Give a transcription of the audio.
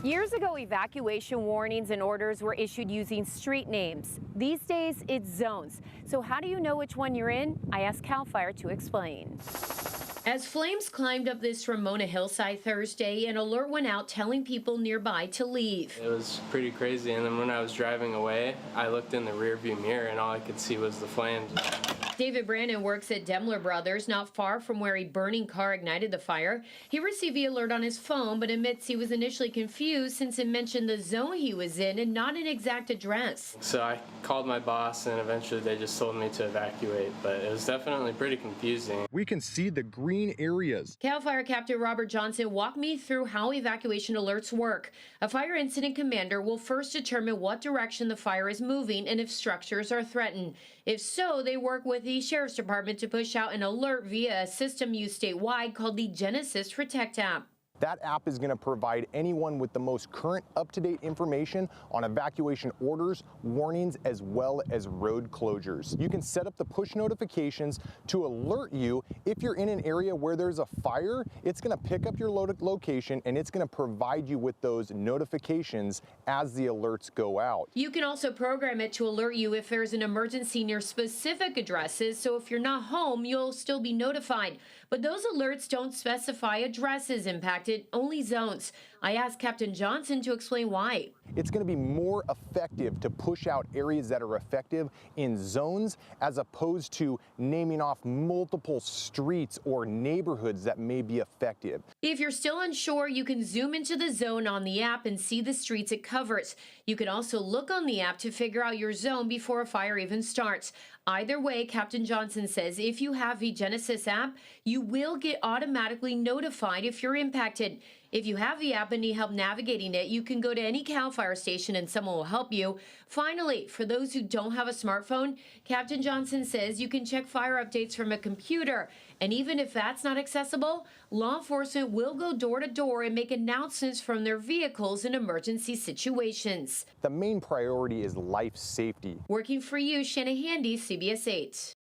Years ago, evacuation warnings and orders were issued using street names. These days, it's zones. So how do you know which one you're in? I asked CAL FIRE to explain. As flames climbed up this Ramona hillside Thursday, an alert went out telling people nearby to leave. It was pretty crazy, and then when I was driving away, I looked in the rearview mirror and all I could see was the flames. David Brandon works at Demler Brothers, not far from where a burning car ignited the fire. He received the alert on his phone, but admits he was initially confused since it mentioned the zone he was in and not an exact address. So I called my boss, and eventually they just told me to evacuate, but it was definitely pretty confusing. We can see the green areas. CAL FIRE Captain Robert Johnson walked me through how evacuation alerts work. A fire incident commander will first determine what direction the fire is moving and if structures are threatened. If so, they work with the Sheriff's Department to push out an alert via a system used statewide called the Genesis Protect app. That app is going to provide anyone with the most current up-to-date information on evacuation orders, warnings, as well as road closures. You can set up the push notifications to alert you if you're in an area where there's a fire. It's going to pick up your location and it's going to provide you with those notifications as the alerts go out. You can also program it to alert you if there's an emergency near specific addresses, so if you're not home, you'll still be notified. But those alerts don't specify addresses impacted, only zones. I asked Captain Johnson to explain why. It's going to be more effective to push out areas that are effective in zones as opposed to naming off multiple streets or neighborhoods that may be effective. If you're still unsure, you can zoom into the zone on the app and see the streets it covers. You can also look on the app to figure out your zone before a fire even starts. Either way, Captain Johnson says if you have the Genesis app, you will get automatically notified if you're impacted. If you have the app and need help navigating it, you can go to any CAL FIRE station and someone will help you. Finally, for those who don't have a smartphone, Captain Johnson says you can check fire updates from a computer. And even if that's not accessible, law enforcement will go door to door and make announcements from their vehicles in emergency situations. The main priority is life safety. Working for you, Shanna Handy, CBS 8.